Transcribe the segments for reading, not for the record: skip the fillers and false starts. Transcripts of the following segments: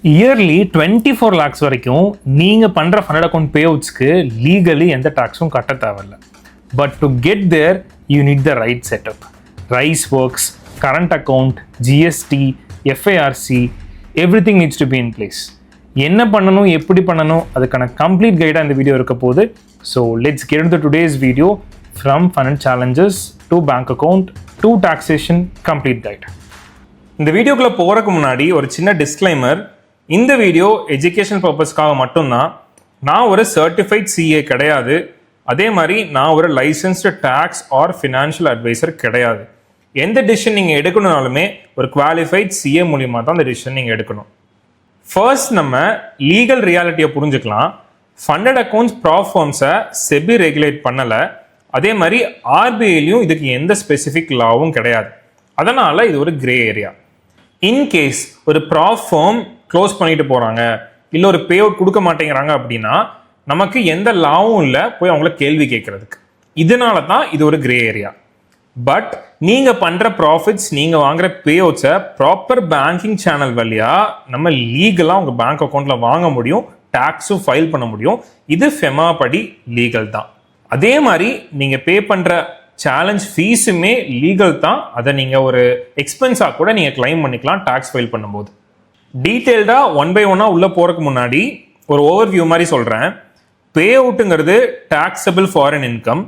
Yearly 24 lakhs வரைக்கும் நீங்கள் பண்ணுற ஃபண்டட் அக்கௌண்ட் பே அவுட்ஸ்க்கு லீகலி எந்த டாக்ஸும் கட்ட தேவையில்ல. But to get there you need the right setup. Rise works, current account, GST, FIRC, everything needs to be in place. என்ன பண்ணணும், எப்படி பண்ணணும், அதுக்கான கம்ப்ளீட் கைடாக இந்த வீடியோ இருக்க போகுது. So let's get into today's video from fund challenges to bank account to taxation complete guide. இந்த வீடியோக்குள்ளே போகிறதுக்கு முன்னாடி ஒரு சின்ன டிஸ்க்ளைமர். இந்த வீடியோ எஜுகேஷன் பர்பஸ்க்காக மட்டும்தான். நான் ஒரு சர்டிஃபைட் சிஏ கிடையாது. அதே மாதிரி நான் ஒரு licensed tax or financial advisor கிடையாது. எந்த டிசிஷன் நீங்கள் எடுக்கணும்னாலுமே ஒரு குவாலிஃபைட் சிஏ மூலியமாக தான் அந்த டிசிஷன் நீங்கள் எடுக்கணும். ஃபர்ஸ்ட் நம்ம லீகல் ரியாலிட்டியை புரிஞ்சுக்கலாம். ஃபண்டட் அக்கௌண்ட்ஸ் ப்ராஃபார்ம்ஸை செபி ரெகுலேட் பண்ணலை. அதே மாதிரி ஆர்பிஐலையும் இதுக்கு எந்த ஸ்பெசிஃபிக் லாவும் கிடையாது. அதனால் இது ஒரு கிரே ஏரியா. இன்கேஸ் ஒரு ப்ராஃபார்ம் க்ளோஸ் பண்ணிட்டு போகிறாங்க, இல்லை ஒரு பே அவுட் கொடுக்க மாட்டேங்கிறாங்க அப்படின்னா நமக்கு எந்த லாவும் இல்லை போய் அவங்கள கேள்வி கேட்கறதுக்கு. இதனால தான் இது ஒரு கிரே ஏரியா. பட் நீங்கள் பண்ணுற ப்ராஃபிட்ஸ், நீங்கள் வாங்குற பே அவுட்ஸை ப்ராப்பர் பேங்கிங் சேனல் வழியாக நம்ம லீகலாக உங்கள் பேங்க் அக்கௌண்ட்டில் வாங்க முடியும், டேக்ஸும் ஃபைல் பண்ண முடியும். இது ஃபெமா படி லீகல் தான். அதே மாதிரி நீங்கள் பே பண்ணுற சேலஞ்ச் ஃபீஸுமே லீகல் தான். அதை நீங்கள் ஒரு எக்ஸ்பென்ஸாக கூட நீங்கள் கிளைம் பண்ணிக்கலாம் டேக்ஸ் ஃபைல் பண்ணும்போது. டீட்டெயில்டாக ஒன் பை ஒன்னாக உள்ளே போகிறதுக்கு முன்னாடி ஒரு ஓவர்வியூ மாதிரி சொல்கிறேன். பே அவுட்டுங்கிறது taxable foreign income.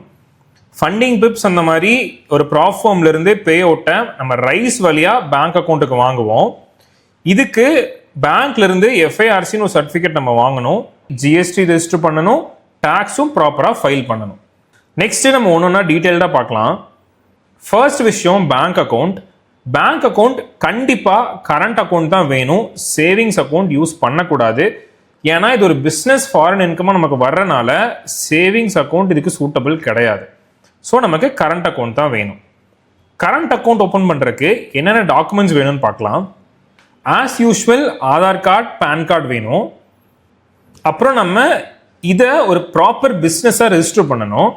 Funding pips அந்த மாதிரி ஒரு ப்ராஃபார்ம்லேருந்து பே அவுட்டை நம்ம ரைஸ் வழியாக பேங்க் அக்கௌண்ட்டுக்கு வாங்குவோம். இதுக்கு பேங்க்லேருந்து எஃப்ஐஆர்சின்னு ஒரு சர்டிஃபிகேட் நம்ம வாங்கணும், ஜிஎஸ்டி ரெஜிஸ்டர் பண்ணணும், டேக்ஸும் ப்ராப்பராக ஃபைல் பண்ணணும். நெக்ஸ்ட்டு நம்ம ஒன்று ஒன்றா டீட்டெயில்டாக பார்க்கலாம். ஃபர்ஸ்ட் விஷயம் பேங்க் அக்கௌண்ட். பேங்க் அக்கௌண்ட் கண்டிப்பாக கரண்ட் அக்கௌண்ட் தான் வேணும். சேவிங்ஸ் அக்கௌண்ட் யூஸ் பண்ணக்கூடாது. ஏன்னா இது ஒரு பிஸ்னஸ் ஃபாரின் இன்கமாக நமக்கு வர்றனால சேவிங்ஸ் அக்கௌண்ட் இதுக்கு சூட்டபிள் கிடையாது. ஸோ நமக்கு கரண்ட் அக்கௌண்ட் தான் வேணும். கரண்ட் அக்கௌண்ட் ஓப்பன் பண்ணுறதுக்கு என்னென்ன டாக்குமெண்ட்ஸ் வேணும்னு பார்க்கலாம். As usual Aadhaar card, PAN card வேணும். அப்புறம் நம்ம இதை ஒரு ப்ராப்பர் பிஸ்னஸாக ரெஜிஸ்டர் பண்ணணும்.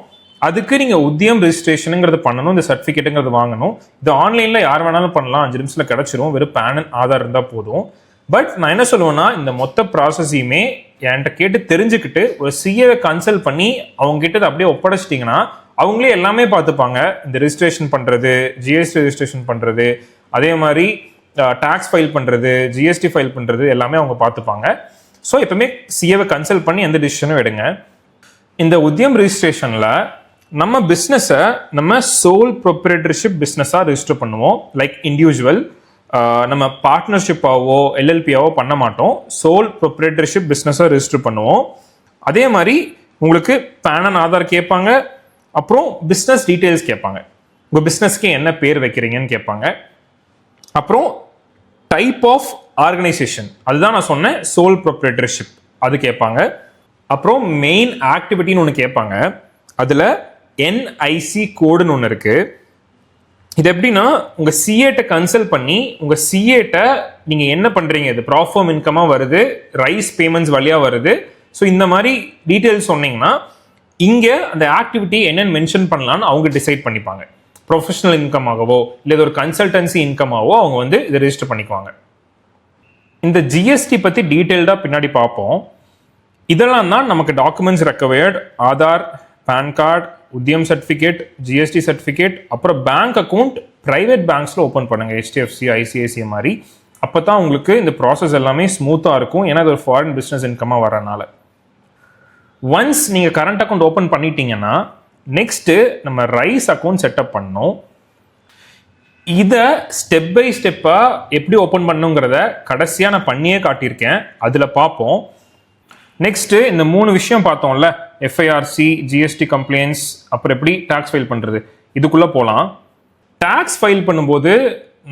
அதுக்கு நீங்கள் உத்தியம் ரெஜிஸ்ட்ரேஷனுங்கிறது பண்ணணும், இந்த சர்டிஃபிகேட்டுங்கிறது வாங்கணும். இது ஆன்லைனில் யார் வேணாலும் பண்ணலாம், 5 நிமிஷத்தில் கிடச்சிரும். வெறும் பேன் ஆதார் இருந்தால் போதும். பட் நான் என்ன சொல்லுவேன்னா, இந்த மொத்த ப்ராசஸையுமே என்கிட்ட கேட்டு தெரிஞ்சுக்கிட்டு ஒரு சிஏவை கன்சல்ட் பண்ணி அவங்க கிட்ட அப்படியே ஒப்படைச்சிட்டிங்கன்னா அவங்களே எல்லாமே பார்த்துப்பாங்க. இந்த ரெஜிஸ்ட்ரேஷன் பண்ணுறது, ஜிஎஸ்டி ரெஜிஸ்ட்ரேஷன் பண்ணுறது, அதே மாதிரி டேக்ஸ் ஃபைல் பண்ணுறது, ஜிஎஸ்டி ஃபைல் பண்ணுறது எல்லாமே அவங்க பார்த்துப்பாங்க. ஸோ எப்பவுமே சிஏவை கன்சல்ட் பண்ணி எந்த டிசிஷனும் எடுங்க. இந்த உத்தியம் ரெஜிஸ்ட்ரேஷனில் நம்ம பிஸ்னஸை நம்ம சோல் ப்ரொப்ரேட்டர்ஷிப் பிஸ்னஸாக ரெஜிஸ்டர் பண்ணுவோம். லைக் இண்டிவிஜுவல் நம்ம பார்ட்னர்ஷிப்பாவோ எல்எல்பியாவோ பண்ண மாட்டோம். சோல் ப்ரொப்ரேட்டர்ஷிப் பிஸ்னஸாக ரெஜிஸ்டர் பண்ணுவோம். அதே மாதிரி உங்களுக்கு பேன் அண்ட் ஆதார் கேட்பாங்க. அப்புறம் பிஸ்னஸ் டீட்டெயில்ஸ் கேட்பாங்க. உங்கள் பிஸ்னஸ்க்கு என்ன பேர் வைக்கிறீங்கன்னு கேட்பாங்க. அப்புறம் டைப் ஆஃப் ஆர்கனைசேஷன், அதுதான் நான் சொன்னேன் சோல் ப்ரொப்ரேட்டர்ஷிப், அது கேட்பாங்க. அப்புறம் மெயின் ஆக்டிவிட்டின்னு ஒன்று கேட்பாங்க. அதில் என்ஐசி கோடுன்னு ஒன்று இருக்குது. இது எப்படின்னா, உங்கள் சிஏட்டை கன்சல்ட் பண்ணி உங்கள் சிஏட்டை நீங்கள் என்ன பண்ணுறீங்க, இது ப்ராஃபார்ம் இன்கமாக வருது, ரைஸ் பேமெண்ட்ஸ் வழியாக வருது, ஸோ இந்த மாதிரி டீட்டெயில்ஸ் சொன்னீங்கன்னா இங்கே அந்த ஆக்டிவிட்டி என்னென்னு மென்ஷன் பண்ணலான்னு அவங்க டிசைட் பண்ணிப்பாங்க. ப்ரொஃபஷனல் இன்கமாகவோ இல்லை இது ஒரு கன்சல்டன்சி இன்கமாகவோ அவங்க வந்து இதை ரெஜிஸ்டர் பண்ணிக்குவாங்க. இந்த ஜிஎஸ்டி பற்றி டீட்டெயில்டாக பின்னாடி பார்ப்போம். இதெல்லாம் தான் நமக்கு documents required. Aadhaar, PAN card, Udyam certificate, GST certificate. அப்புறம் பேங்க் அக்கௌண்ட் ப்ரைவேட் பேங்க்ஸில் ஓப்பன் பண்ணுங்க, HDFC, ICICI மாதிரி. அப்போ தான் உங்களுக்கு இந்த ப்ராசஸ் எல்லாமே ஸ்மூத்தாக இருக்கும். ஏன்னா இது ஒரு ஃபாரின் பிஸ்னஸ் இன்கமாக வரனால. ஒன்ஸ் நீங்கள் கரண்ட் அக்கௌண்ட் ஓப்பன் பண்ணிட்டீங்கன்னா நெக்ஸ்ட்டு நம்ம ரைஸ் அக்கௌண்ட் செட்டப் பண்ணணும். இதை ஸ்டெப் பை ஸ்டெப்பாக எப்படி ஓப்பன் பண்ணுங்கிறத கடைசியாக நான் பண்ணியே காட்டியிருக்கேன், அதில் பார்ப்போம். நெக்ஸ்ட்டு இந்த 3 விஷயம் பார்த்தோம்ல, எஃப்ஐஆர்சி, ஜிஎஸ்டி கம்ப்ளைண்ட்ஸ், அப்புறம் எப்படி டேக்ஸ் ஃபைல் பண்ணுறது, இதுக்குள்ளே போகலாம். டேக்ஸ் ஃபைல் பண்ணும்போது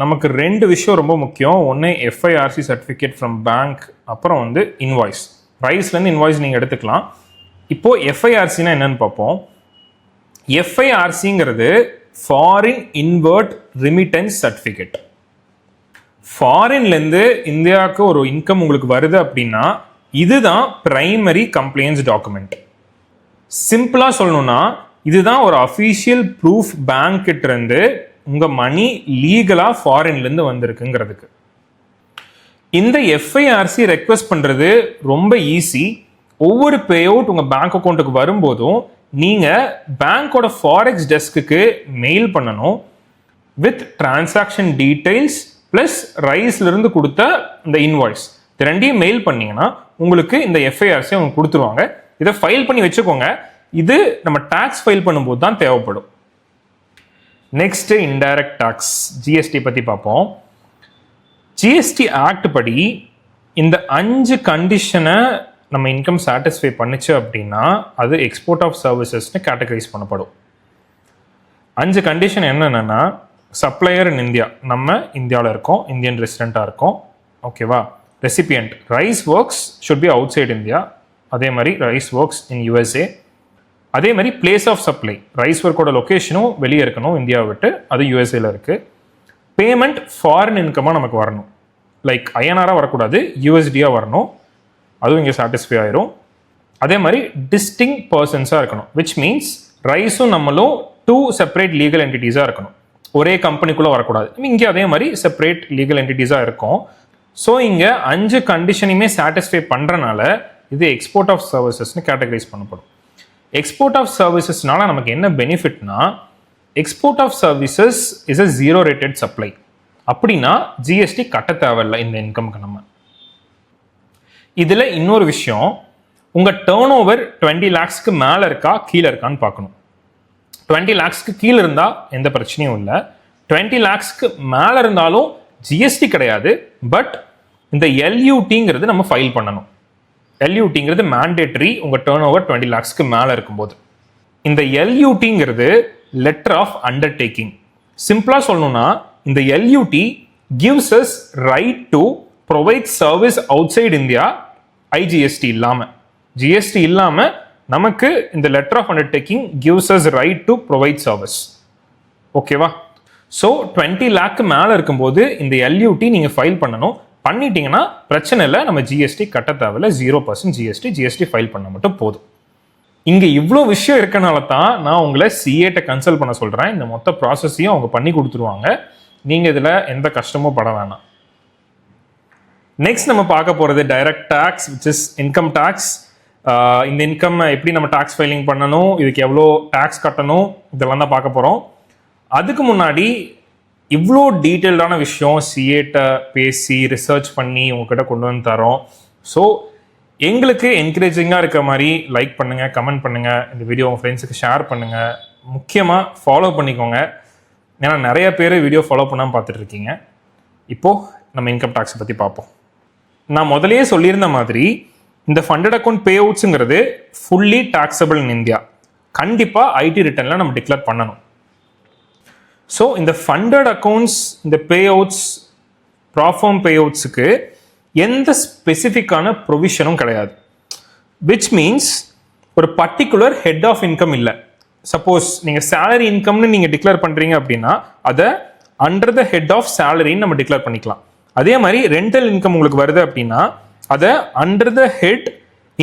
நமக்கு 2 விஷயம் ரொம்ப முக்கியம். ஒன்று எஃப்ஐஆர்சி சர்டிஃபிகேட் ஃப்ரம் பேங்க், அப்புறம் வந்து இன்வாய்ஸ். ரைஸ்லேருந்து இன்வாய்ஸ் நீங்கள் எடுத்துக்கலாம். இப்போது எஃப்ஐஆர்சினா என்னன்னு பார்ப்போம். எஃப்ஐஆர்சிங்கிறது ஃபாரின் இன்வர்ட் ரிமிட்டன்ஸ் சர்டிஃபிகேட். ஃபாரின்லேருந்து இந்தியாவுக்கு ஒரு இன்கம் உங்களுக்கு வருது அப்படின்னா இதுதான் பிரைமரி கம்ப்ளைண்ட்ஸ் டாக்குமெண்ட். சிம்பிளாக சொல்லணும்னா இதுதான் ஒரு அஃபீஷியல் ப்ரூஃப் பேங்க் கிட்ட இருந்து உங்கள் மணி லீகலாக ஃபாரின்லேருந்து வந்திருக்குங்கிறதுக்கு. இந்த எஃப்ஐஆர்சி ரெக்வெஸ்ட் பண்ணுறது ரொம்ப ஈஸி. ஒவ்வொரு பே அவுட் உங்கள் பேங்க் அக்கௌண்ட்டுக்கு வரும்போதும் நீங்கள் பேங்க்கோட ஃபாரெக்ஸ் டெஸ்க்கு மெயில் பண்ணணும் வித் டிரான்சாக்ஷன் டீட்டெயில்ஸ் ப்ளஸ் ரைஸ்லேருந்து கொடுத்த இந்த இன்வாய்ஸ். இது ரெண்டையும் மெயில் பண்ணிங்கன்னா உங்களுக்கு இந்த எஃப்ஐஆர்சி அவங்க கொடுத்துருவாங்க. இதை ஃபைல் பண்ணி வச்சுக்கோங்க. இது நம்ம டேக்ஸ் ஃபைல் பண்ணும்போது தான் தேவைப்படும். நெக்ஸ்ட் இன்டைரக்ட் டாக்ஸ் ஜிஎஸ்டி பற்றி பார்ப்போம். ஜிஎஸ்டி ஆக்ட் படி இந்த 5 கண்டிஷனை நம்ம இன்கம் சாட்டிஸ்ஃபை பண்ணுச்சு அப்படின்னா அது எக்ஸ்போர்ட் ஆஃப் சர்வீசஸ்னு கேட்டகரைஸ் பண்ணப்படும். 5 கண்டிஷன் என்னென்னா, சப்ளையர் இன் இந்தியா, நம்ம இந்தியாவில் இருக்கோம், இந்தியன் ரெசிடெண்ட்டாக இருக்கோம், ஓகேவா. Recipient, Rize works should be outside India, அதே மாதிரி ரைஸ் ஒர்க்ஸ் இன் யூஎஸ்ஏ. அதே மாதிரி பிளேஸ் ஆஃப் சப்ளை, ரைஸ் ஒர்க்கோட லொக்கேஷனும் வெளியே இருக்கணும் இந்தியாவை விட்டு, அது யூஎஸ்ஏல இருக்குது. பேமெண்ட் ஃபாரின் இன்கமாக நமக்கு வரணும், லைக் ஐஎன்ஆராக வரக்கூடாது, யூஎஸ்டியாக வரணும், அதுவும் இங்கே சாட்டிஸ்ஃபை ஆயிரும். அதே மாதிரி டிஸ்டிங் பர்சன்ஸாக இருக்கணும், விச் மீன்ஸ் ரைஸும் நம்மளும் 2 செப்பரேட் லீகல் என்டிட்டிஸாக இருக்கணும், ஒரே கம்பெனிக்குள்ளே வரக்கூடாது. இங்கே அதே மாதிரி செப்பரேட் லீகல் என்டிட்டிஸாக இருக்கும். ஸோ இங்கே 5 கண்டிஷனையுமே சாட்டிஸ்ஃபை பண்ணுறனால இது எக்ஸ்போர்ட் ஆஃப் சர்வீசஸ்னு கேட்டகரைஸ் பண்ணப்படும். எக்ஸ்போர்ட் ஆஃப் சர்வீசஸ்னால நமக்கு என்ன பெனிஃபிட்னா, export of services is a 0 rated supply. அப்படின்னா ஜிஎஸ்டி கட்ட தேவையில்லை இந்த இன்கம்க்கு. நம்ம இதில் இன்னொரு விஷயம், உங்கள் டேர்ன் ஓவர் 20 lakhsக்கு மேலே இருக்கா கீழே இருக்கான்னு பார்க்கணும். 20 lakhsக்கு கீழே இருந்தால் எந்த பிரச்சனையும் இல்லை. 20 lakhsக்கு மேலே இருந்தாலும் ஜிஎஸ்டி கிடையாது. பட் இந்த எல்யூடிங்கிறது நம்ம ஃபைல் பண்ணணும். எல்யூடிங்கிறது மேண்டேட்டரி உங்கள் டேர்ன் ஓவர் 20 lakhsக்கு மேலே இருக்கும்போது. இந்த எல்யூடிங்கிறது லெட்டர் ஆஃப் அண்டர்டேக்கிங். சிம்பிளாக சொல்லணும்னா, இந்த LUT gives us right to provide service outside India, IGST இல்லாமல். ஜிஎஸ்டி இல்லாமல் நமக்கு இந்த letter of undertaking gives us right to provide service, ஓகேவா. ஸோ 20 lakh மேலே இருக்கும்போது இந்த எல்யூடி நீங்கள் ஃபைல் பண்ணணும். பண்ணிட்டீங்கன்னா பிரச்சனை இல்லை, நம்ம ஜிஎஸ்டி கட்ட தேவையில்லை, 0% ஜிஎஸ்டி ஃபைல் பண்ண மட்டும் போதும். இங்கே இவ்வளோ விஷயம் இருக்கனால தான் நான் உங்களை சிஏட்ட கன்சல்ட் பண்ண சொல்கிறேன். இந்த மொத்த ப்ராசஸையும் அவங்க பண்ணி கொடுத்துருவாங்க. நீங்கள் இதில் எந்த கஷ்டமும் பட வேணாம். நெக்ஸ்ட் நம்ம பார்க்க போகிறது direct tax, which is income tax. இந்த இன்கம் எப்படி நம்ம டேக்ஸ் ஃபைலிங் பண்ணணும், இதுக்கு எவ்வளோ டேக்ஸ் கட்டணும், இதெல்லாம் தான் பார்க்க போகிறோம். அதுக்கு முன்னாடி இவ்வளோ டீட்டெயில்டான விஷயம் சிஏட்ட பேசி ரிசர்ச் பண்ணி உங்ககிட்ட கொண்டு வந்து தரோம். ஸோ எங்களுக்கு என்கரேஜிங்காக இருக்க மாதிரி லைக் பண்ணுங்கள், கமெண்ட் பண்ணுங்கள், இந்த வீடியோ உங்கள் ஃப்ரெண்ட்ஸுக்கு ஷேர் பண்ணுங்கள். முக்கியமாக ஃபாலோ பண்ணிக்கோங்க, ஏன்னா நிறைய பேர் வீடியோ ஃபாலோ பண்ணாமல் பார்த்துட்ருக்கீங்க. இப்போது நம்ம இன்கம் டேக்ஸை பற்றி பார்ப்போம். நான் முதலே சொல்லியிருந்த மாதிரி இந்த ஃபண்டட் அக்கௌண்ட் பே அவுட்ஸுங்கிறது ஃபுல்லி டாக்ஸபிள் இன் இந்தியா. கண்டிப்பாக ஐடி ரிட்டர்னில் நம்ம டிக்ளேர் பண்ணணும். ஸோ இந்த ஃபண்டட் அக்கௌண்ட்ஸ், இந்த பே அவுட்ஸ், ப்ராஃபார்ம் பே அவுட்ஸுக்கு எந்த ஸ்பெசிஃபிக்கான ப்ரொவிஷனும் கிடையாது. விச் மீன்ஸ் ஒரு பர்டிகுலர் ஹெட் ஆஃப் இன்கம் இல்லை. சப்போஸ் நீங்கள் சேலரி இன்கம்னு நீங்கள் டிக்ளேர் பண்ணுறீங்க அப்படின்னா அதை அண்டர் த ஹெட் ஆஃப் சேலரின்னு நம்ம டிக்ளேர் பண்ணிக்கலாம். அதே மாதிரி ரெண்டல் இன்கம் உங்களுக்கு வருது அப்படின்னா அதை under the head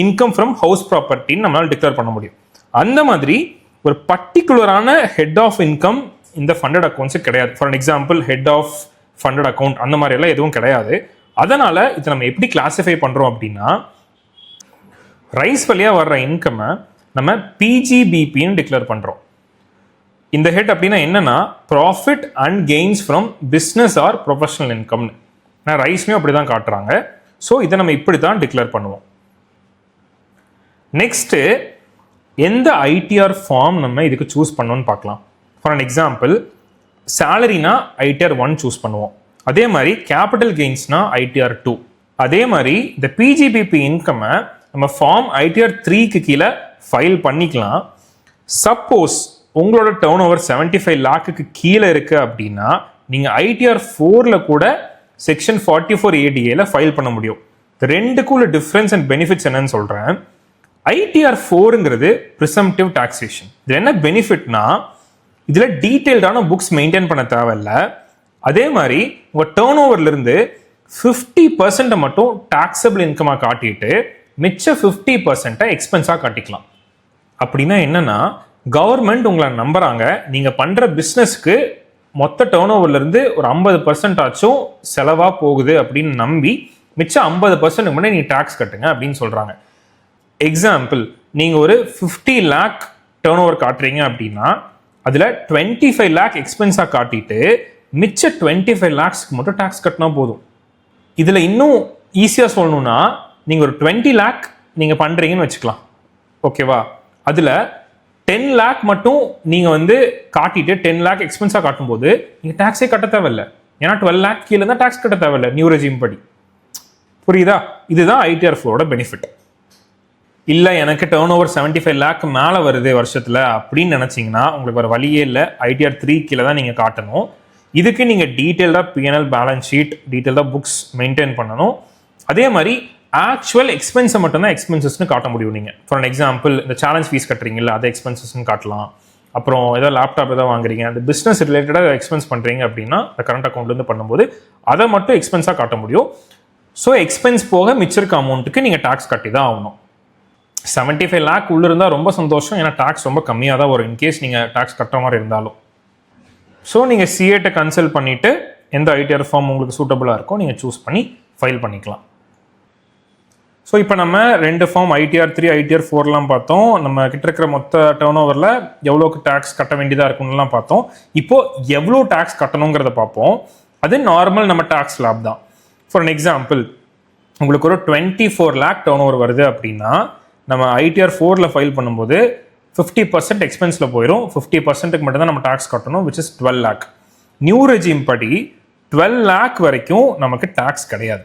income from house ப்ராப்பர்ட்டின்னு நம்மளால் டிக்ளேர் பண்ண முடியும். அந்த மாதிரி ஒரு பர்டிகுலரான ஹெட் ஆஃப் இன்கம் இந்த ஃபண்டட் அக்கௌண்ட்ஸுக்கு கிடையாது. For an example head of funded account அந்த மாதிரி எல்லாம் எதுவும் கிடையாது. அதனால இதை நம்ம எப்படி கிளாஸிஃபை பண்ணுறோம் அப்படின்னா, ரைஸ் வழியாக வர்ற இன்கம்மை நம்ம பிஜிபிபின்னு டிக்ளேர் பண்ணுறோம். இந்த ஹெட் அப்படின்னா என்னன்னா, profit and gains from business or professional இன்கம்னு. நான் ரைஸ்லையும் அப்படி தான் காட்டுறாங்க. ஸோ இதை நம்ம இப்படி தான் டிக்ளேர் பண்ணுவோம். நெக்ஸ்ட்டு எந்த ஐடிஆர் ஃபார்ம் நம்ம இதுக்கு சூஸ் பண்ணோன்னு பார்க்கலாம். ஃபார் அன் எக்ஸாம்பிள் சேலரினா ஐடிஆர் 1 சூஸ் பண்ணுவோம். அதே மாதிரி கேபிட்டல் கெயின்ஸ்னா ஐடிஆர் 2. அதே மாதிரி இந்த பிஜிபிபி இன்கம்மை நம்ம ஃபார்ம் ஐடிஆர் 3க்கு கீழே ஃபைல் பண்ணிக்கலாம். சப்போஸ் உங்களோட டேர்ன் ஓவர் 75 lakhக்கு கீழே இருக்குது அப்படின்னா நீங்கள் ஐடிஆர் 4ல் கூட செக்ஷன் 44 ADAல ஃபைல் பண்ண முடியும். இந்த ரெண்டுக்குள்ள டிஃப்ரென்ஸ் அண்ட் பெனிஃபிட்ஸ் என்னன்னு சொல்கிறேன். ஐடிஆர் 4ங்கிறது ப்ரிசம்டிவ் டாக்ஸேஷன். இது என்ன பெனிஃபிட்னா, இதில் டீட்டெயில்டான புக்ஸ் மெயின்டைன் பண்ண தேவையில்ல. அதே மாதிரி உங்கள் டேர்ன் ஓவர்லேருந்து 50% மட்டும் டாக்ஸபிள் இன்கமாக காட்டிட்டு மிச்ச 50% எக்ஸ்பென்ஸாக காட்டிக்கலாம். அப்படின்னா என்னன்னா, கவர்மெண்ட் உங்களை நம்புறாங்க, நீங்கள் பண்ணுற பிஸ்னஸ்க்கு மொத்த டேர்ன் ஓவர்லேருந்து ஒரு 50% ஆச்சும் செலவாக போகுது அப்படின்னு நம்பி மிச்சம் 50% முன்னாடி நீங்கள் டேக்ஸ் கட்டுங்க அப்படின்னு சொல்கிறாங்க. எக்ஸாம்பிள், நீங்கள் ஒரு 50 lakh டேர்ன் ஓவர் காட்டுறீங்க அப்படின்னா அதில் 25 lakh எக்ஸ்பென்ஸாக காட்டிட்டு மிச்ச 25 lakhsக்கு மட்டும் டேக்ஸ் கட்டினா போதும். இதில் இன்னும் ஈஸியாக சொல்லணும்னா நீங்கள் ஒரு 20 lakh நீங்கள் பண்ணுறீங்கன்னு வச்சுக்கலாம், ஓகேவா? அதில் 10 lakh மட்டும் நீங்கள் வந்து காட்டிட்டு 10 lakh எக்ஸ்பென்ஸாக காட்டும்போது நீங்கள் டேக்ஸே கட்ட தேவையில்லை. ஏன்னா 12 lakh கீழே தான் டேக்ஸ் கட்ட தேவையில்லை நியூ ரெஜிம் படி. புரியுதா? இதுதான் ITR 4ஓட பெனிஃபிட். இல்லை எனக்கு டேர்ன் ஓவர் 75 lakh மேலே வருது வருஷத்தில் அப்படின்னு நினச்சிங்கன்னா உங்களுக்கு வேறு வழியே இல்லை, ITR 3 கீழே தான் நீங்கள் காட்டணும். இதுக்கு நீங்கள் டீட்டெயில்டாக P&L பேலன்ஸ் ஷீட், டீட்டெயில்டாக புக்ஸ் மெயின்டைன் பண்ணணும். அதே மாதிரி ஆக்சுவல் எக்ஸ்பென்ஸை மட்டும்தான் எக்ஸ்பென்சஸ்ன்னு காட்ட முடியும். நீங்கள் ஃபார் எக்ஸாம்பிள் இந்த சேலஞ்ச் ஃபீஸ் கட்டுறீங்கல்ல, அதை எக்ஸ்பென்சஸ்ன்னு காட்டலாம். அப்புறம் ஏதாவது லேப்டாப் ஏதாவது வாங்குறீங்க, அந்த பிஸ்னஸ் ரிலேட்டடாக எக்ஸ்பென்ஸ் பண்ணுறீங்க அப்படின்னா இந்த கரண்ட் அக்கௌண்ட்லேருந்து பண்ணும்போது அதை மட்டும் எக்ஸ்பென்ஸாக காட்ட முடியும். ஸோ எக்ஸ்பென்ஸ் போக மிச்சிருக்க அமௌண்ட்டுக்கு நீங்கள் டேக்ஸ் கட்டி தான் ஆகணும். 75 lakh உள்ள இருந்தால் ரொம்ப சந்தோஷம், ஏன்னா டேக்ஸ் ரொம்ப கம்மியாக தான் வரும் இன்கேஸ் நீங்கள் டேக்ஸ் கட்டுற மாதிரி இருந்தாலும். ஸோ நீங்கள் CA கன்சல்ட் பண்ணிவிட்டு எந்த ITR ஃபார்ம் உங்களுக்கு சூட்டபுளாக இருக்கோ நீங்கள் சூஸ் பண்ணி ஃபைல் பண்ணிக்கலாம். ஸோ இப்போ நம்ம 2 ஃபார்ம் ITR 3 ITR 4லாம் பார்த்தோம். நம்ம கிட்ட இருக்கிற மொத்த டேர்ன் ஓவரில் எவ்வளோக்கு டேக்ஸ் கட்ட வேண்டியதாக இருக்குன்னுலாம் பார்த்தோம். இப்போது எவ்வளோ டேக்ஸ் கட்டணுங்கிறத பார்ப்போம். அது நார்மல் நம்ம டேக்ஸ் ஸ்லாப் தான். ஃபார் எக்ஸாம்பிள், உங்களுக்கு ஒரு 24 lakh டேர்ன் ஓவர் வருது அப்படின்னா நம்ம ITR 4ல் ஃபைல் பண்ணும்போது 50% எக்ஸ்பென்ஸில் போயிடும். 50%க்கு மட்டும் தான் நம்ம டேக்ஸ் கட்டணும், which is 12 lakh. New regime படி 12 lakh வரைக்கும் நமக்கு டேக்ஸ் கிடையாது.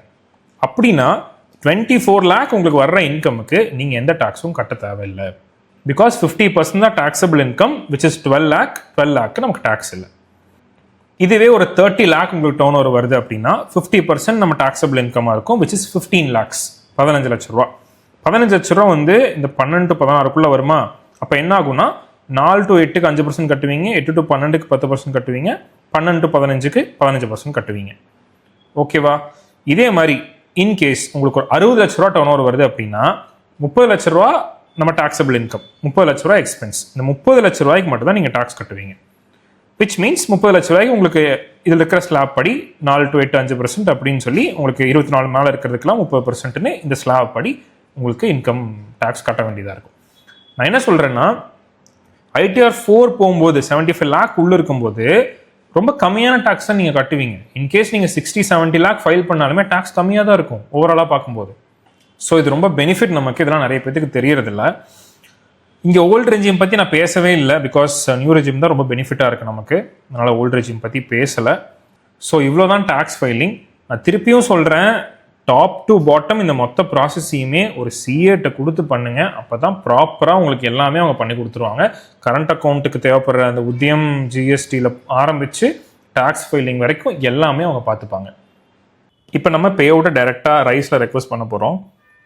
அப்படின்னா 24 lakh உங்களுக்கு வர்ற இன்கமுக்கு நீங்கள் எந்த டேக்ஸும் கட்ட தேவையில்லை. பிகாஸ் 50% தான் taxable income, which is 12 lakh. 12 lakh நமக்கு டேக்ஸ் இல்லை. இதுவே ஒரு 30 lakh உங்களுக்கு டேர்ன் ஓவர் வருது அப்படின்னா 50% நம்ம டேக்ஸபிள் இன்கமாக இருக்கும், which is 15 lakhs. 15 லட்ச ரூபா. 15 லட்ச ரூபா வந்து இந்த 12 to 16 வருமா? அப்போ என்ன ஆகும்னா 4 to 8க்கு 5% கட்டுவீங்க, 8 to 12க்கு 10% கட்டுவீங்க, 12 to 15க்கு 15% கட்டுவீங்க. ஓகேவா? இதே மாதிரி இன்கேஸ் உங்களுக்கு ஒரு 60 லட்ச ரூபா டேர்ன் ஓவர் வருது அப்படின்னா 30 லட்ச ரூபா நம்ம டேக்ஸபிள் இன்கம், 30 லட்ச ரூபா எக்ஸ்பென்ஸ். இந்த 30 லட்ச ரூபாய்க்கு மட்டும் தான் நீங்கள் டேக்ஸ் கட்டுவீங்க. விச் மீன்ஸ் 30 லட்ச ரூபாய்க்கு உங்களுக்கு இதில் இருக்கிற ஸ்லாப் படி 4 to 8 5% அப்படின்னு சொல்லி உங்களுக்கு 24 மேலே இருக்கிறதுக்கெல்லாம் 30%ன்னு இந்த ஸ்லாப் படி உங்களுக்கு இன்கம் டேக்ஸ் கட்ட வேண்டியதாக இருக்கும். நான் என்ன சொல்கிறேன்னா, ITR 4 போகும்போது 75 lakh உள்ளே இருக்கும்போது ரொம்ப கம்மியான டேக்ஸ் தான் நீங்கள் கட்டுவீங்க. இன்கேஸ் நீங்கள் 60-70 lakh ஃபைல் பண்ணாலுமே டேக்ஸ் கம்மியாக தான் இருக்கும் ஓவராலாக பார்க்கும்போது. ஸோ இது ரொம்ப பெனிஃபிட் நமக்கு. இதெல்லாம் நிறைய பேருக்கு தெரியறதில்ல. இங்கே ஓல்டு ரெஜிம் பற்றி நான் பேசவே இல்லை, பிகாஸ் நியூ ரெஜிம் தான் ரொம்ப பெனிஃபிட்டாக இருக்குது நமக்கு. அதனால் ஓல்டு ரெஜிம் பற்றி பேசலை. ஸோ இவ்வளோ தான் டேக்ஸ் ஃபைலிங். நான் திருப்பியும் சொல்கிறேன், டாப் டு பாட்டம் இந்த மொத்த ப்ராசஸையுமே ஒரு CA கொடுத்து பண்ணுங்க. அப்போ தான் ப்ராப்பராக உங்களுக்கு எல்லாமே அவங்க பண்ணி கொடுத்துருவாங்க. கரண்ட் அக்கௌண்ட்டுக்கு தேவைப்படுற அந்த உத்தியம் GSTயில் ஆரம்பித்து டேக்ஸ் ஃபைலிங் வரைக்கும் எல்லாமே அவங்க பார்த்துப்பாங்க. இப்போ நம்ம பே அவுட்டை டைரெக்டாக ரைஸில் ரெக்வஸ்ட் பண்ண போகிறோம்.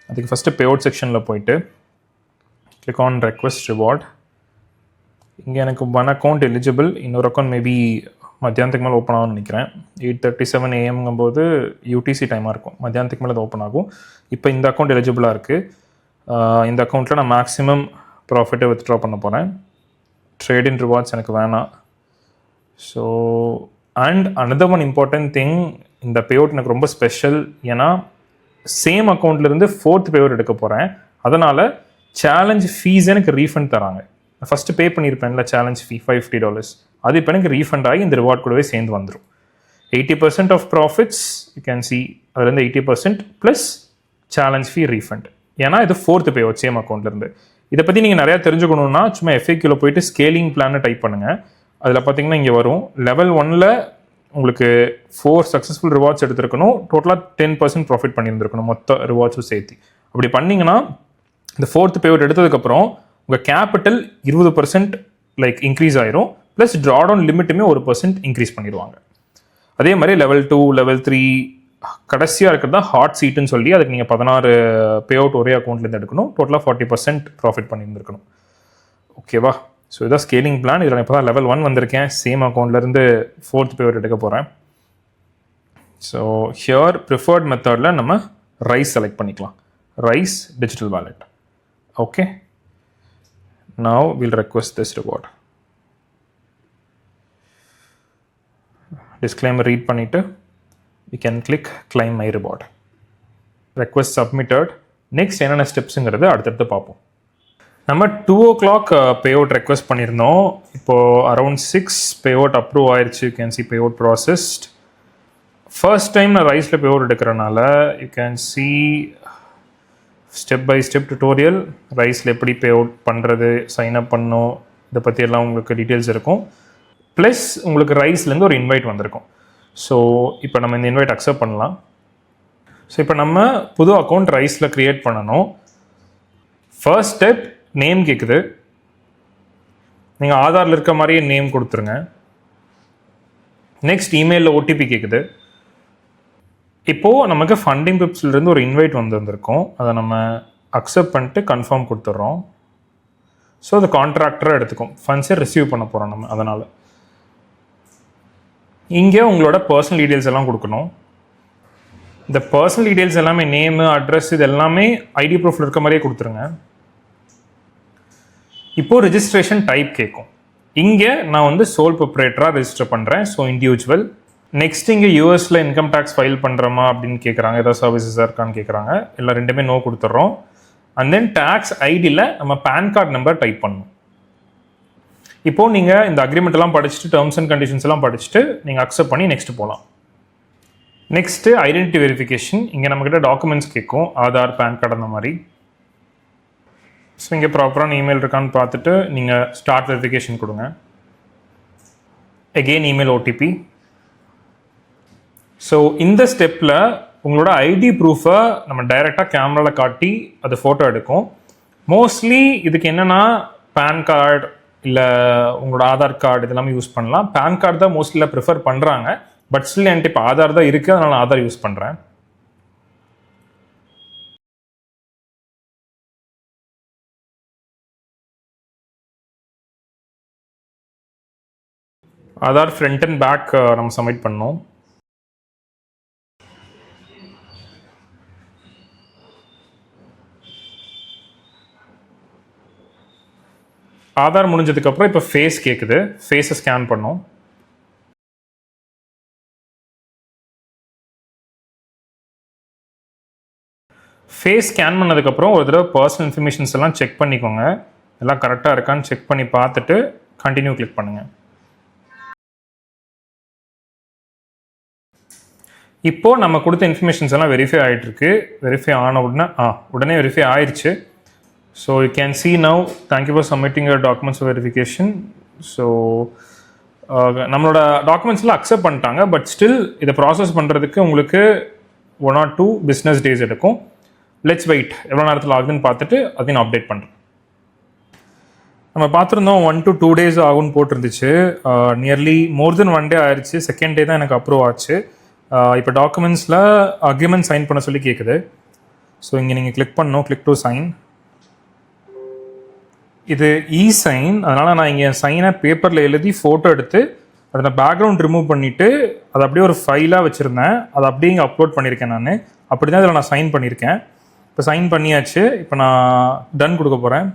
அதுக்கு ஃபஸ்ட்டு பே அவுட் செக்ஷனில் போயிட்டு click on request reward. இங்கே எனக்கு ஒன் அக்கௌண்ட் எலிஜிபிள், இன்னொரு அக்கௌண்ட் மேபி மத்தியானத்துக்கு மேலே ஓப்பன் ஆகும்னு நினைக்கிறேன். 8:37 AM UTC டைமாக இருக்கும். மத்தியானத்துக்கு மேலே அது ஓப்பன் ஆகும். இப்போ இந்த அக்கௌண்ட் எலிஜிபிளாக இருக்குது. இந்த அக்கௌண்ட்டில் நான் மேக்ஸிமம் ப்ராஃபிட்டை வித்ட்ரா பண்ண போகிறேன். ட்ரேட் இன் ரிவார்ட்ஸ் எனக்கு வேணாம். So and another one important thing, இந்த பே அவுட் எனக்கு ரொம்ப ஸ்பெஷல். ஏன்னா சேம் அக்கௌண்ட்லேருந்து 4th பே அவுட் எடுக்க போகிறேன். அதனால் சேலஞ்ச் ஃபீஸ் எனக்கு ரீஃபண்ட் தராங்க. ஃபஸ்ட்டு பே பண்ணியிருப்பேன்ல சேலஞ்ச் ஃபீ $550, அது இப்போ எனக்கு ரீஃபண்ட் ஆகி இந்த ரிவார்ட் கூடவே சேர்ந்து வந்துடும். 80% of profits you can see, அதுலேருந்து 80% ப்ளஸ் சேலஞ்ச் ஃபீ ரீஃபண்ட். ஏன்னா இது 4th பே அவுட் சேம் அக்கௌண்ட்லேருந்து. இதை பற்றி நீங்கள் நிறையா தெரிஞ்சுக்கணுன்னா சும்மா FAQல போயிட்டு ஸ்கேலிங் பிளானை டைப் பண்ணுங்கள். அதில் பார்த்தீங்கன்னா இங்கே வரும். லெவல் 1ல் உங்களுக்கு 4 சக்ஸஸ்ஃபுல் ரிவார்ட்ஸ் எடுத்துருக்கணும். டோட்டலாக 10% ப்ராஃபிட் பண்ணியிருந்துருக்கணும் மொத்த ரிவார்ட்ஸும் சேர்த்து. அப்படி பண்ணிங்கன்னா இந்த 4th பே அவுட் எடுத்ததுக்கப்புறம் உங்கள் கேபிட்டல் 20% லைக் இன்க்ரீஸ் ஆயிரும். ப்ளஸ் ட்ராடவுன் லிமிட்டுமே 1% இன்க்ரீஸ் பண்ணிடுவாங்க. அதே மாதிரி லெவல் 2 லெவல் 3 கடைசியாக இருக்கிறது தான் ஹாட் சீட்டுன்னு சொல்லி, அதுக்கு நீங்கள் 16 பே அவுட் ஒரே அக்கௌண்ட்லேருந்து எடுக்கணும். டோட்டலாக 40% ப்ராஃபிட் பண்ணியிருந்துருக்கணும். ஓகேவா? ஸோ இதான் ஸ்கேலிங் பிளான். இதில் இப்போ தான் லெவல் 1 வந்திருக்கேன். சேம் அக்கௌண்ட்லேருந்து 4th பே அவுட் எடுக்க போகிறேன். ஸோ ஹியர் ப்ரிஃபர்ட் மெத்தடில் நம்ம ரைஸ் செலக்ட் பண்ணிக்கலாம். Rice digital wallet. Okay, now we'll request this reward. Disclaimer read பண்ணிட்டு we can click claim my reward. Request submitted. Next என்னென்ன ஸ்டெப்ஸுங்கிறது அடுத்தடுத்து பார்ப்போம். நம்ம 2 o'clock பே அவுட் ரெக்வஸ்ட் பண்ணியிருந்தோம். இப்போது அரௌண்ட் 6 பே அவுட் அப்ரூவ் ஆயிடுச்சு. You can see payout processed. First time நான் ரைஸில் பே அவுட் எடுக்கிறனால you can see step by step tutorial. ரைஸில் எப்படி பே அவுட் பண்ணுறது, சைன் அப் பண்ணணும், இதை பற்றி எல்லாம் உங்களுக்கு டீட்டெயில்ஸ் இருக்கும். ப்ளஸ் உங்களுக்கு ரைஸ்லேருந்து ஒரு இன்வைட் வந்திருக்கும். ஸோ இப்போ நம்ம இந்த இன்வைட் அக்செப்ட் பண்ணலாம். ஸோ இப்போ நம்ம புது அக்கௌண்ட் ரைஸில் க்ரியேட் பண்ணணும். ஃபர்ஸ்ட் ஸ்டெப் நேம் கேட்குது. நீங்கள் ஆதாரில் இருக்க மாதிரியே நேம் கொடுத்துருங்க. நெக்ஸ்ட் இமெயிலில் ஓடிபி கேட்குது. இப்போது நமக்கு ஃபண்டிங் பிப்ஸ்லேருந்து ஒரு இன்வைட் வந்திருக்கும். அதை நம்ம அக்செப்ட் பண்ணிட்டு கன்ஃபார்ம் கொடுத்துட்றோம். ஸோ அது கான்ட்ராக்டராக எடுத்துக்கும். ஃபண்ட்ஸை ரிசீவ் பண்ண போகிறோம் நம்ம. அதனால் இங்கே உங்களோட பர்சனல் டீட்டெயில்ஸ் எல்லாம் கொடுக்கணும். இந்த பர்சனல் டீட்டெயில்ஸ் எல்லாமே நேமு, அட்ரஸ், இது எல்லாமே ஐடி ப்ரூஃபில் இருக்க மாதிரியே கொடுத்துருங்க. இப்போது ரிஜிஸ்ட்ரேஷன் டைப் கேட்கும். இங்கே நான் வந்து சோல் ப்ரொப்ரேட்டராக ரெஜிஸ்டர் பண்ணுறேன். So individual. நெக்ஸ்ட் இங்கே யூஎஸில் இன்கம் டேக்ஸ் ஃபைல் பண்ணுறோமா அப்படின்னு கேட்குறாங்க. ஏதாவது சர்வீசஸாக இருக்கான்னு கேட்குறாங்க. இல்லை ரெண்டுமே நோ கொடுத்துட்றோம். அண்ட் தென் டேக்ஸ் ஐடியில் நம்ம பேன் கார்டு நம்பர் டைப் பண்ணணும். இப்போது நீங்கள் இந்த அக்ரிமெண்ட்லாம் படிச்சுட்டு, டேர்ம்ஸ் அண்ட் கண்டிஷன்ஸ் எல்லாம் படிச்சுட்டு நீங்கள் அக்செப்ட் பண்ணி நெக்ஸ்ட் போகலாம். Next identity verification. இங்கே நம்மக்கிட்ட டாக்குமெண்ட்ஸ் கேட்கும், ஆதார், பேன் கார்டு அந்த மாதிரி. ஸோ இங்கே ப்ராப்பரான இமெயில் இருக்கான்னு பார்த்துட்டு நீங்கள் ஸ்டார்ட் வெரிஃபிகேஷன் கொடுங்க. Again email OTP. ஸோ இந்த ஸ்டெப்பில் உங்களோட ஐடி ப்ரூஃபை நம்ம டைரெக்டாக கேமராவில் காட்டி அது ஃபோட்டோ எடுக்கும். மோஸ்ட்லி இதுக்கு என்னென்னா பேன் கார்டு இல்லை உங்களோட ஆதார் கார்டு இதெல்லாமே யூஸ் பண்ணலாம். பேன் கார்டு தான் மோஸ்ட்லியில் ப்ரிஃபர் பண்ணுறாங்க. பட் ஸ்டில் என்கிட்ட இப்போ ஆதார் தான் இருக்குது, அதனால் நான் ஆதார் யூஸ் பண்ணுறேன். ஆதார் ஃப்ரண்ட் அண்ட் பேக் நம்ம சப்மிட் பண்ணோம். ஆதார் முடிஞ்சதுக்கப்புறம் இப்போ ஃபேஸ் கேட்குது. ஃபேஸை ஸ்கேன் பண்ணோம். ஃபேஸ் ஸ்கேன் பண்ணதுக்கப்புறம் ஒரு தடவை பர்சனல் இன்ஃபர்மேஷன்ஸ் எல்லாம் செக் பண்ணிக்கோங்க. எல்லாம் கரெக்டாக இருக்கான்னு செக் பண்ணி பார்த்துட்டு கண்டினியூ கிளிக் பண்ணுங்கள். இப்போது நம்ம கொடுத்த இன்ஃபர்மேஷன்ஸ் எல்லாம் வெரிஃபை ஆகிட்டுருக்கு. வெரிஃபை ஆன உடனே வெரிஃபை ஆயிடுச்சு. So you can C now thank you for submitting your documents verification. So நம்மளோட டாக்குமெண்ட்ஸ்லாம் அக்செப்ட் பண்ணிட்டாங்க. பட் ஸ்டில் இதை ப்ராசஸ் பண்ணுறதுக்கு உங்களுக்கு 1 or 2 பிஸ்னஸ் டேஸ் எடுக்கும். லெட்ஸ் வெயிட், எவ்வளோ நேரத்தில் ஆகுதுன்னு பார்த்துட்டு அதையும் நான் அப்டேட் பண்ணுறேன். நம்ம பார்த்துருந்தோம் 1 to 2 days ஆகும்னு போட்டிருந்துச்சு. நியர்லி மோர் தென் 1 day ஆயிடுச்சு. செகண்ட் டே தான் எனக்கு அப்ரூவ் ஆச்சு. இப்போ டாக்குமெண்ட்ஸில் அக்ரிமெண்ட் சைன் பண்ண சொல்லி கேட்குது. ஸோ இங்கே நீங்கள் கிளிக் பண்ணணும், கிளிக் டு சைன். இது சைன். அதனால் நான் இங்கே சைனை பேப்பரில் எழுதி ஃபோட்டோ எடுத்து அதை நான் பேக்ரவுண்ட் ரிமூவ் பண்ணிவிட்டு அதை அப்படியே ஒரு ஃபைலாக வச்சுருந்தேன். அதை அப்படியே இங்கே அப்லோட் பண்ணியிருக்கேன். நான் அப்படி தான் இதில் நான் சைன் பண்ணியிருக்கேன். இப்போ சைன் பண்ணியாச்சு. இப்போ நான் டன் கொடுக்க போகிறேன்.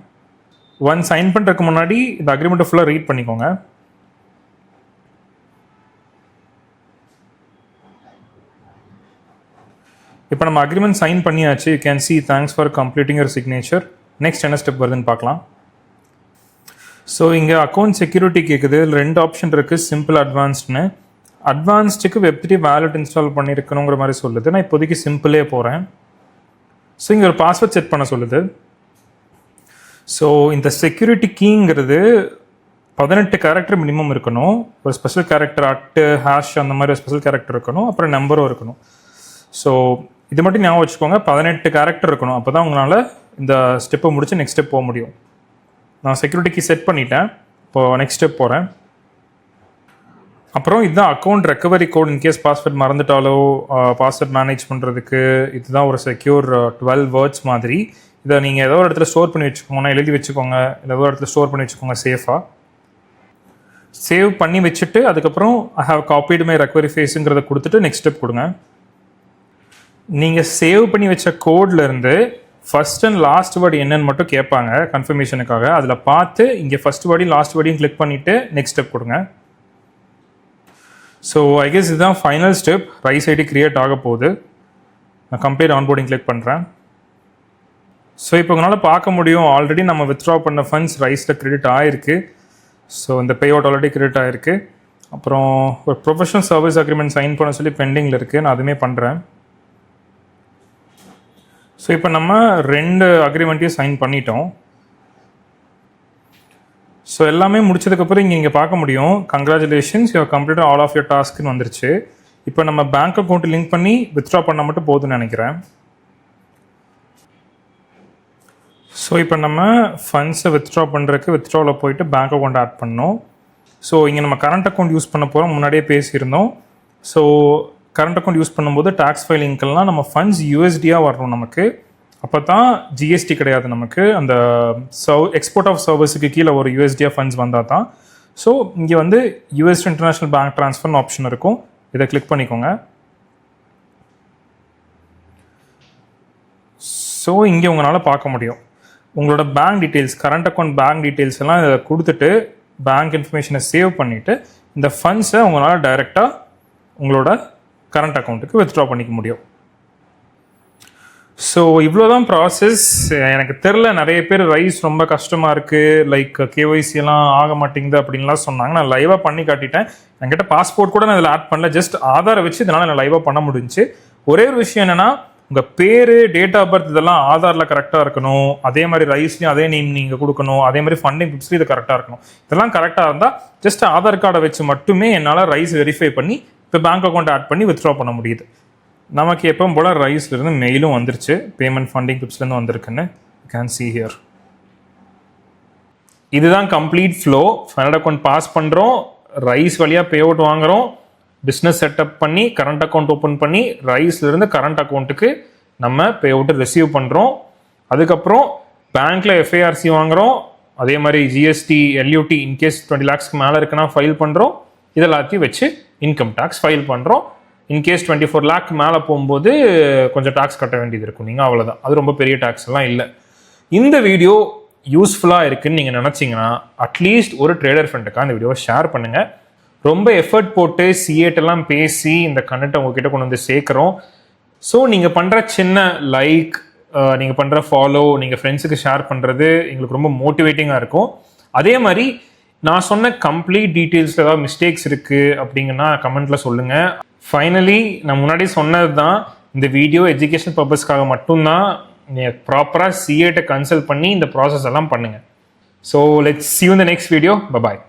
சைன் பண்ணுறதுக்கு முன்னாடி இந்த அக்ரிமெண்ட்டை ஃபுல்லாக ரீட் பண்ணிக்கோங்க. இப்போ நம்ம அக்ரிமெண்ட் சைன் பண்ணியாச்சு. You can C thanks for completing your signature. Next என்ன ஸ்டெப் வருதுன்னு பார்க்கலாம். ஸோ இங்கே அக்கௌண்ட் செக்யூரிட்டி கேட்குது. இதில் 2 ஆப்ஷன் இருக்குது, சிம்பிள், அட்வான்ஸ்டுன்னு. அட்வான்ஸ்டுக்கு வெப்3 வேலட் இன்ஸ்டால் பண்ணியிருக்கணுங்கிற மாதிரி சொல்லுது. நான் இப்போதைக்கு சிம்பிளே போகிறேன். ஸோ இங்கே ஒரு பாஸ்வேர்ட் செட் பண்ண சொல்லுது. ஸோ இந்த செக்யூரிட்டி கீங்கிறது 18 கேரக்டர் மினிமம் இருக்கணும். ஒரு ஸ்பெஷல் கேரக்டர் ஹேஷ் அந்த மாதிரி ஒரு ஸ்பெஷல் கேரக்டர் இருக்கணும். அப்புறம் நம்பரும் இருக்கணும். ஸோ இது மட்டும் ஞாபகம் வச்சுக்கோங்க, 18 கேரக்டர் இருக்கணும். அப்போ தான் உங்களால் இந்த ஸ்டெப்பை முடிச்சு நெக்ஸ்ட் ஸ்டெப் போக முடியும். நான் செக்யூரிட்டி கீ செட் பண்ணிட்டேன். இப்போது நெக்ஸ்ட் ஸ்டெப் போகிறேன். அப்புறம் இதுதான் account recovery code. In case password மறந்துட்டாலோ பாஸ்வேர்ட் மேனேஜ் பண்ணுறதுக்கு இதுதான் ஒரு செக்யூர் 12 வேர்ட்ஸ் மாதிரி. இதை நீங்கள் ஏதோ ஒரு இடத்துல ஸ்டோர் பண்ணி வச்சுக்கோங்கன்னா எழுதி வச்சுக்கோங்க. இல்லை ஏதோ ஒரு இடத்துல ஸ்டோர் பண்ணி வச்சுக்கோங்க சேஃபாக. சேவ் பண்ணி வச்சுட்டு அதுக்கப்புறம் I have copied my recovery ஃபேஸுங்கிறத கொடுத்துட்டு நெக்ஸ்ட் ஸ்டெப் கொடுங்க. நீங்கள் சேவ் பண்ணி வச்ச கோட்லேருந்து ஃபஸ்ட் அண்ட் லாஸ்ட் வேர்டு என்னன்னு மட்டும் கேட்பாங்க கன்ஃபர்மேஷனுக்காக. அதில் பார்த்து இங்கே ஃபஸ்ட் வேர்டையும் லாஸ்ட் வேர்டையும் கிளிக் பண்ணிவிட்டு நெக்ஸ்ட் ஸ்டெப் கொடுங்க. ஸோ ஐ கெஸ் இதுதான் final step. Rize ID create ஆக போகுது. நான் கம்ப்ளீட் ஆன்போர்டிங் கிளிக் பண்ணுறேன். ஸோ இப்போ உங்களால் பார்க்க முடியும் ஆல்ரெடி நம்ம வித்ட்ரா பண்ண ஃபண்ட்ஸ் ரைஸில் கிரெடிட் ஆகிருக்கு. ஸோ இந்த பே அவுட் ஆல்ரெடி கிரெடிட் ஆகிருக்கு. அப்புறம் ஒரு ப்ரொஃபஷனல் சர்வீஸ் அக்ரிமெண்ட் சைன் பண்ண சொல்லி பெண்டிங்கில் இருக்குது. நான் அதுவுமே பண்ணுறேன். ஸோ இப்போ நம்ம 2 அக்ரிமெண்ட்டையும் சைன் பண்ணிட்டோம். ஸோ எல்லாமே முடிச்சதுக்கப்புறம் இங்கே பார்க்க முடியும் congratulations you complete all of your டாஸ்க்னு வந்துருச்சு. இப்போ நம்ம பேங்க் அக்கௌண்ட் லிங்க் பண்ணி வித்ட்ரா பண்ண மட்டும் போதும்னு நினைக்கிறேன். ஸோ இப்போ நம்ம ஃபண்ட்ஸை வித்ட்ரா பண்ணுறதுக்கு வித்ட்ராவில் போயிட்டு பேங்க் அக்கௌண்ட் ஆட் பண்ணோம். ஸோ இங்கே நம்ம கரண்ட் அக்கௌண்ட் யூஸ் பண்ண போகிறோம், முன்னாடியே பேசியிருந்தோம். ஸோ கரண்ட் அக்கௌண்ட் யூஸ் பண்ணும்போது டேக்ஸ் ஃபைலிங்க்கெல்லாம் நம்ம ஃபண்ட்ஸ் யூஎஸ்டியாக வரணும் நமக்கு. அப்போ தான் ஜிஎஸ்டி கிடையாது நமக்கு. அந்த எக்ஸ்போர்ட் ஆஃப் சர்வீஸுக்கு கீழே ஒரு யூஎஸ்டியாக ஃபண்ட்ஸ் வந்தால் தான். ஸோ இங்கே வந்து யூஎஸ் இன்டர்நேஷ்னல் பேங்க் ட்ரான்ஸ்ஃபர்னு ஆப்ஷன் இருக்கும். இதை கிளிக் பண்ணிக்கோங்க. ஸோ இங்கே உங்களால் பார்க்க முடியும் உங்களோட bank details, current account bank details எல்லாம் இதை கொடுத்துட்டு பேங்க் இன்ஃபர்மேஷனை சேவ் பண்ணிவிட்டு இந்த ஃபண்ட்ஸை உங்களால் டைரெக்டாக உங்களோட கரண்ட் அக்கௌண்ட்டுக்கு வித்ட்ரா பண்ணிக்க முடியும். ஸோ இவ்வளோ தான் ப்ராசஸ். எனக்கு தெரில, நிறைய பேர் ரைஸ் ரொம்ப கஷ்டமாக இருக்குது, லைக் கேஒய்சியெல்லாம் ஆக மாட்டேங்குது அப்படின்லாம் சொன்னாங்க. நான் லைவாக பண்ணி காட்டிட்டேன். என்கிட்ட பாஸ்போர்ட் கூட நான் இதில் ஆட் பண்ணல, ஜஸ்ட் ஆதாரை வச்சு இதனால் நான் லைவாக பண்ண முடிஞ்சு. ஒரே ஒரு விஷயம் என்னென்னா உங்கள் பேர், டேட் ஆஃப் பர்த் இதெல்லாம் ஆதாரில் கரெக்டாக இருக்கணும். அதே மாதிரி ரைஸ்லையும் அதே நேம் நீங்கள் கொடுக்கணும். அதே மாதிரி ஃபண்டிங் டிப்ஸ்லையும் இது கரெக்டாக இருக்கணும். இதெல்லாம் கரெக்டாக இருந்தால் ஜஸ்ட் ஆதார் கார்டை வச்சு மட்டுமே என்னால் ரைஸ் வெரிஃபை பண்ணி இப்போ பேங்க் அக்கௌண்ட் ஆட் பண்ணி வித்ட்ரா பண்ண முடியுது. நமக்கு எப்பவும் போல் ரைஸ்லேருந்து மெயிலும் வந்துருச்சு, பேமெண்ட் ஃபண்டிங் டிப்ஸ்லேருந்து வந்திருக்குன்னு கேன் சி ஹியர். இதுதான் complete flow. Fund account pass பண்ணுறோம், ரைஸ் வழியாக பே அவுட் வாங்குகிறோம், பிஸ்னஸ் செட்டப் பண்ணி கரண்ட் அக்கௌண்ட் ஓப்பன் பண்ணி ரைஸ்லேருந்து கரண்ட் அக்கௌண்ட்டுக்கு நம்ம பே அவுட்டு ரிசீவ் பண்ணுறோம். அதுக்கப்புறம் பேங்க்கில் எஃப்ஐஆர்சி வாங்குகிறோம். அதே மாதிரி ஜிஎஸ்டி, எல்யூடி இன்கேஸ் 20 lakhs மேலே இருக்குன்னா ஃபைல் பண்ணுறோம். இதெல்லாத்தையும் வச்சு இன்கம் டேக்ஸ் ஃபைல் பண்ணுறோம். இன்கேஸ் 24 lakh மேலே போகும்போது கொஞ்சம் டேக்ஸ் கட்ட வேண்டியது இருக்கும். நீங்கள் அவ்வளோதான், அது ரொம்ப பெரிய டேக்ஸ் எல்லாம் இல்லை. இந்த வீடியோ யூஸ்ஃபுல்லாக இருக்குன்னு நீங்கள் நினச்சிங்கன்னா அட்லீஸ்ட் ஒரு ட்ரேடர் ஃப்ரெண்டுக்காக இந்த வீடியோவை ஷேர் பண்ணுங்கள். ரொம்ப எஃபர்ட் போட்டு சிஏட்டெல்லாம் பேசி இந்த கண்டென்ட்டை உங்ககிட்ட கொண்டு வந்து சேர்க்குறோம். ஸோ நீங்கள் பண்ணுற சின்ன லைக், நீங்கள் பண்ணுற ஃபாலோ, நீங்கள் ஃப்ரெண்ட்ஸுக்கு ஷேர் பண்ணுறது எங்களுக்கு ரொம்ப மோட்டிவேட்டிங்காக இருக்கும். அதே மாதிரி நான் சொன்ன கம்ப்ளீட் டீட்டெயில்ஸில் ஏதாவது மிஸ்டேக்ஸ் இருக்குது அப்படிங்கன்னா கமெண்ட்டில் சொல்லுங்கள். ஃபைனலி நான் முன்னாடி சொன்னது தான், இந்த வீடியோ எஜுகேஷன் பர்பஸ்க்காக மட்டும்தான். நீங்கள் ப்ராப்பராக சிஏட்டை கன்சல்ட் பண்ணி இந்த ப்ராசஸ் எல்லாம் பண்ணுங்கள். So let's see you in the next video. Bye bye.